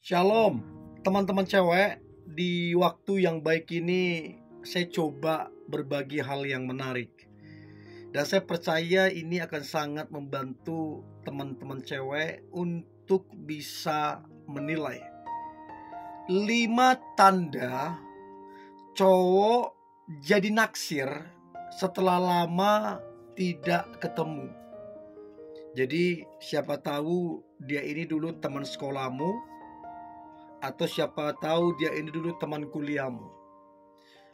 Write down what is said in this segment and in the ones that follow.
Shalom, teman-teman cewek. Di waktu yang baik ini saya coba berbagi hal yang menarik. Dan saya percaya ini akan sangat membantu teman-teman cewek untuk bisa menilai 5 tanda cowok jadi naksir setelah lama tidak ketemu. Jadi siapa tahu dia ini dulu teman sekolahmu, atau siapa tahu dia ini dulu teman kuliahmu.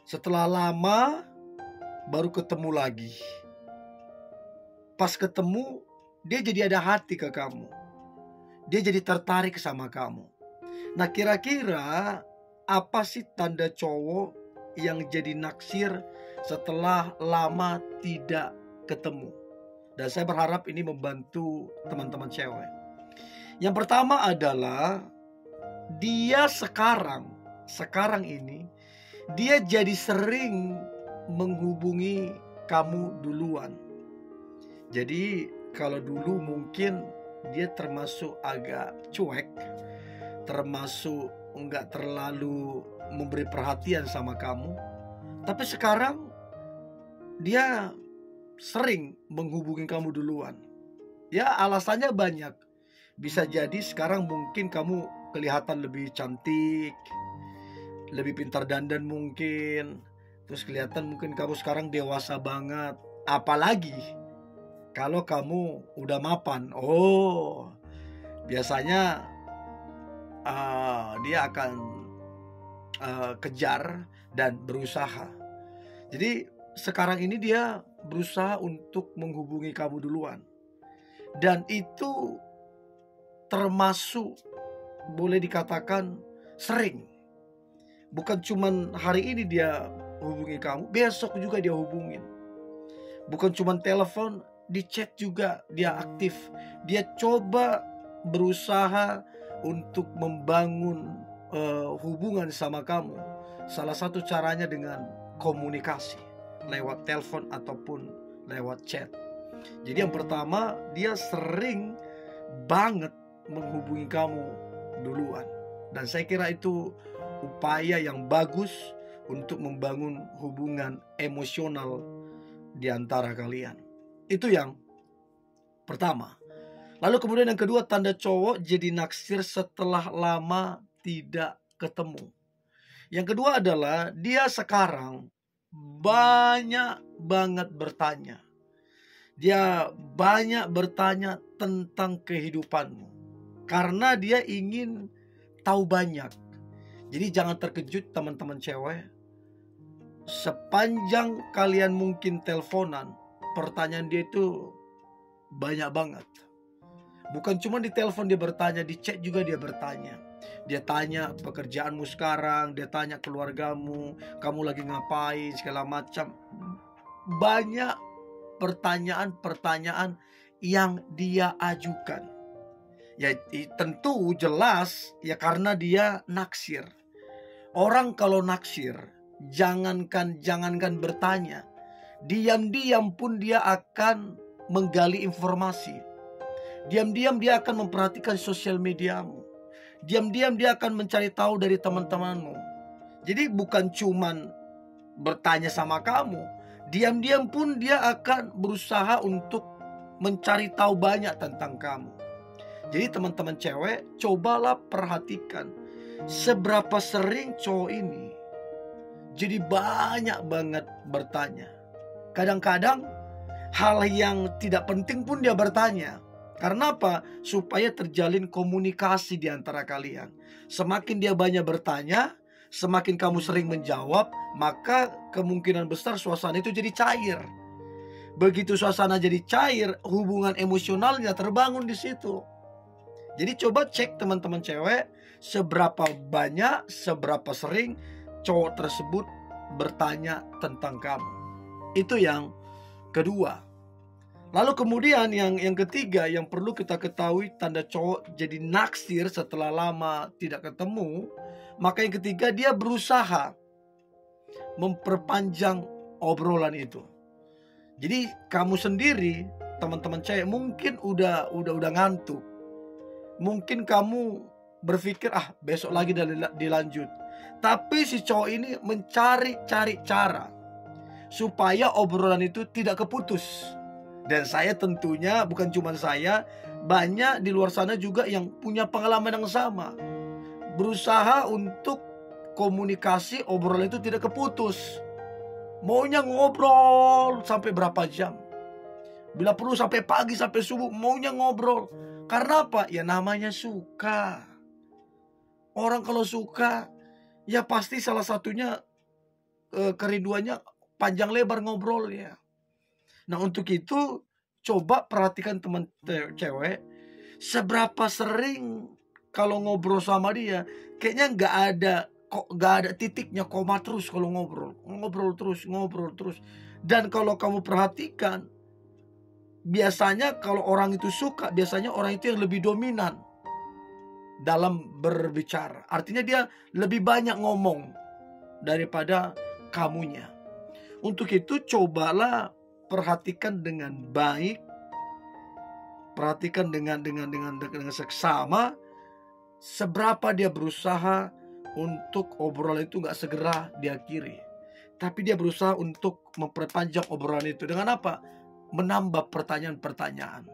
Setelah lama baru ketemu lagi. Pas ketemu dia jadi ada hati ke kamu. Dia jadi tertarik sama kamu. Nah, kira-kira apa sih tanda cowok yang jadi naksir setelah lama tidak ketemu? Dan saya berharap ini membantu teman-teman cewek. Yang pertama adalah dia sekarang ini dia jadi sering menghubungi kamu duluan. Jadi kalau dulu mungkin dia termasuk agak cuek, termasuk enggak terlalu memberi perhatian sama kamu, tapi sekarang dia sering menghubungi kamu duluan. Ya, alasannya banyak. Bisa jadi sekarang mungkin kamu kelihatan lebih cantik, lebih pintar dandan mungkin. Terus kelihatan mungkin kamu sekarang dewasa banget. Apalagi kalau kamu udah mapan. Oh, biasanya dia akan kejar dan berusaha. Jadi sekarang ini dia berusaha untuk menghubungi kamu duluan. Dan itu termasuk boleh dikatakan sering. Bukan cuman hari ini dia hubungi kamu, besok juga dia hubungin. Bukan cuman telepon, di chat juga dia aktif. Dia coba berusaha untuk membangun hubungan sama kamu. Salah satu caranya dengan komunikasi lewat telepon ataupun lewat chat. Jadi yang pertama, dia sering banget menghubungi kamu duluan. Dan saya kira itu upaya yang bagus untuk membangun hubungan emosional di antara kalian. Itu yang pertama. Lalu kemudian yang kedua, tanda cowok jadi naksir setelah lama tidak ketemu. Yang kedua adalah dia sekarang banyak banget bertanya. Dia banyak bertanya tentang kehidupanmu. Karena dia ingin tahu banyak. Jadi jangan terkejut teman-teman cewek. Sepanjang kalian mungkin teleponan, pertanyaan dia itu banyak banget. Bukan cuma di telepon dia bertanya, di chat juga dia bertanya. Dia tanya pekerjaanmu sekarang, dia tanya keluargamu, kamu lagi ngapain, segala macam. Banyak pertanyaan-pertanyaan yang dia ajukan. Ya tentu jelas ya karena dia naksir. Orang kalau naksir jangankan bertanya, diam-diam pun dia akan menggali informasi. Diam-diam dia akan memperhatikan sosial mediamu. Diam-diam dia akan mencari tahu dari teman-temanmu. Jadi bukan cuman bertanya sama kamu, diam-diam pun dia akan berusaha untuk mencari tahu banyak tentang kamu. Jadi teman-teman cewek, cobalah perhatikan seberapa sering cowok ini jadi banyak banget bertanya. Kadang-kadang hal yang tidak penting pun dia bertanya. Karena apa? Supaya terjalin komunikasi di antara kalian. Semakin dia banyak bertanya, semakin kamu sering menjawab, maka kemungkinan besar suasana itu jadi cair. Begitu suasana jadi cair, hubungan emosionalnya terbangun di situ. Jadi coba cek teman-teman cewek, seberapa banyak, seberapa sering cowok tersebut bertanya tentang kamu. Itu yang kedua. Lalu kemudian yang ketiga yang perlu kita ketahui tanda cowok jadi naksir setelah lama tidak ketemu. Maka yang ketiga, dia berusaha memperpanjang obrolan itu. Jadi kamu sendiri, teman-teman cewek, mungkin udah ngantuk. Mungkin kamu berpikir, besok lagi dilanjut. Tapi si cowok ini mencari cara supaya obrolan itu tidak keputus. Dan saya tentunya, bukan cuma saya, banyak di luar sana juga yang punya pengalaman yang sama. Berusaha untuk komunikasi obrolan itu tidak keputus. Maunya ngobrol sampai berapa jam. Bila perlu sampai pagi, sampai subuh, maunya ngobrol. Karena apa? Ya namanya suka. Orang kalau suka, ya pasti salah satunya kerinduannya panjang lebar ngobrolnya. Nah, untuk itu coba perhatikan teman cewek, seberapa sering kalau ngobrol sama dia, kayaknya nggak ada titiknya, koma terus kalau ngobrol terus. Dan kalau kamu perhatikan, biasanya kalau orang itu suka, biasanya orang itu yang lebih dominan dalam berbicara. Artinya dia lebih banyak ngomong daripada kamunya. Untuk itu cobalah perhatikan dengan baik, perhatikan dengan seksama, seberapa dia berusaha untuk obrolan itu nggak segera diakhiri, tapi dia berusaha untuk memperpanjang obrolan itu dengan apa? Menambah pertanyaan-pertanyaan.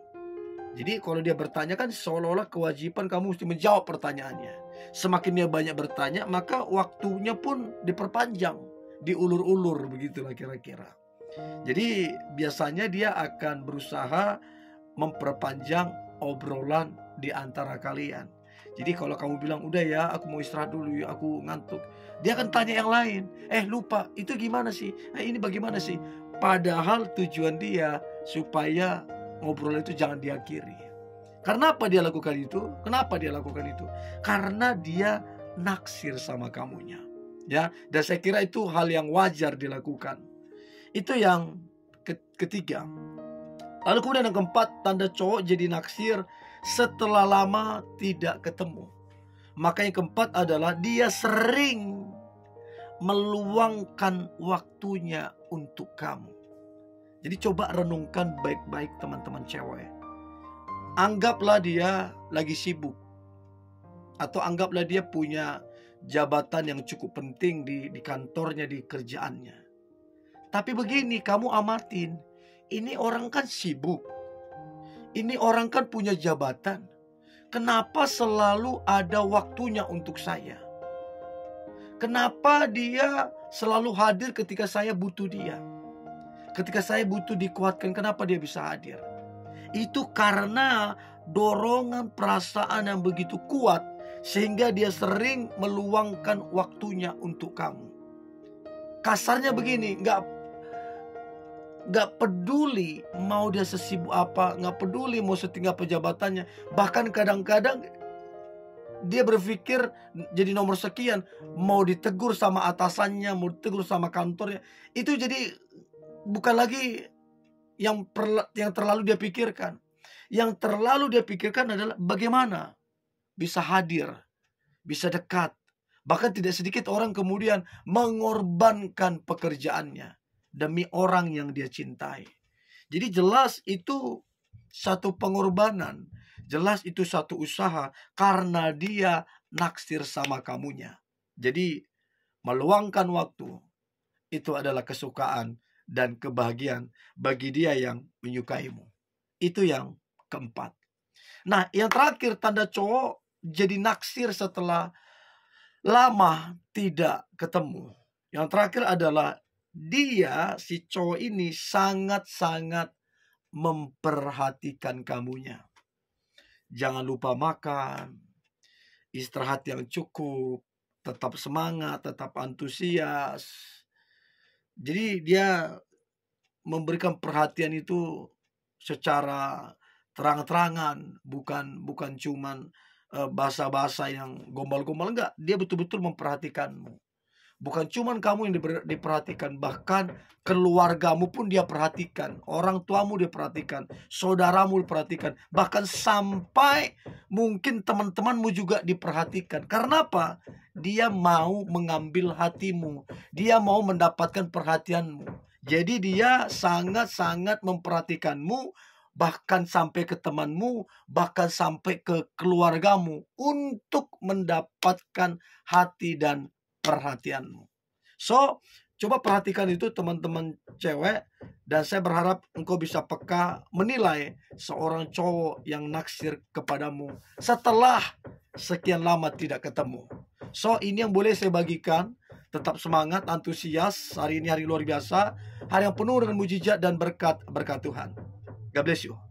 Jadi kalau dia bertanya kan seolah-olah kewajiban kamu mesti menjawab pertanyaannya. Semakin dia banyak bertanya, maka waktunya pun diperpanjang, diulur-ulur, begitulah kira-kira. Jadi biasanya dia akan berusaha memperpanjang obrolan di antara kalian. Jadi kalau kamu bilang, udah ya aku mau istirahat dulu ya, aku ngantuk, dia akan tanya yang lain. Lupa, itu gimana sih? Ini bagaimana sih? Padahal tujuan dia supaya ngobrol itu jangan diakhiri. Karena apa dia lakukan itu? Kenapa dia lakukan itu? Karena dia naksir sama kamunya. Ya, dan saya kira itu hal yang wajar dilakukan. Itu yang ketiga. Lalu kemudian yang keempat, tanda cowok jadi naksir setelah lama tidak ketemu. Maka yang keempat adalah dia sering meluangkan waktunya untuk kamu. Jadi coba renungkan baik-baik teman-teman cewek. Anggaplah dia lagi sibuk, atau anggaplah dia punya jabatan yang cukup penting di kantornya, di kerjaannya. Tapi begini, kamu amatin, ini orang kan sibuk, ini orang kan punya jabatan, kenapa selalu ada waktunya untuk saya? Kenapa dia selalu hadir ketika saya butuh dia? Ketika saya butuh dikuatkan, kenapa dia bisa hadir? Itu karena dorongan perasaan yang begitu kuat, sehingga dia sering meluangkan waktunya untuk kamu. Kasarnya begini, gak peduli mau dia sesibuk apa, gak peduli mau setinggal pejabatannya. Bahkan kadang-kadang dia berpikir jadi nomor sekian, mau ditegur sama atasannya, mau ditegur sama kantornya. Itu jadi bukan lagi yang terlalu dia pikirkan. Yang terlalu dia pikirkan adalah bagaimana bisa hadir, bisa dekat. Bahkan tidak sedikit orang kemudian mengorbankan pekerjaannya demi orang yang dia cintai. Jadi jelas itu satu pengorbanan, jelas itu satu usaha, karena dia naksir sama kamunya. Jadi meluangkan waktu itu adalah kesukaan dan kebahagiaan bagi dia yang menyukaimu. Itu yang keempat. Nah, yang terakhir, tanda cowok jadi naksir setelah lama tidak ketemu. Yang terakhir adalah dia, si cowok ini sangat-sangat memperhatikan kamunya. Jangan lupa makan, istirahat yang cukup, tetap semangat, tetap antusias. Jadi dia memberikan perhatian itu secara terang-terangan, bukan cuman bahasa-bahasa yang gombal-gombal, enggak. Dia betul-betul memperhatikanmu. Bukan cuman kamu yang diperhatikan, bahkan keluargamu pun dia perhatikan, orang tuamu dia perhatikan, saudaramu diperhatikan, bahkan sampai mungkin teman-temanmu juga diperhatikan. Karena apa? Dia mau mengambil hatimu, dia mau mendapatkan perhatianmu. Jadi dia sangat-sangat memperhatikanmu, bahkan sampai ke temanmu, bahkan sampai ke keluargamu untuk mendapatkan hati dan perhatianmu. So, coba perhatikan itu teman-teman cewek, dan saya berharap engkau bisa peka menilai seorang cowok yang naksir kepadamu setelah sekian lama tidak ketemu. So, ini yang boleh saya bagikan. Tetap semangat, antusias. Hari ini hari luar biasa, hari yang penuh dengan mujizat dan berkat Tuhan. God bless you.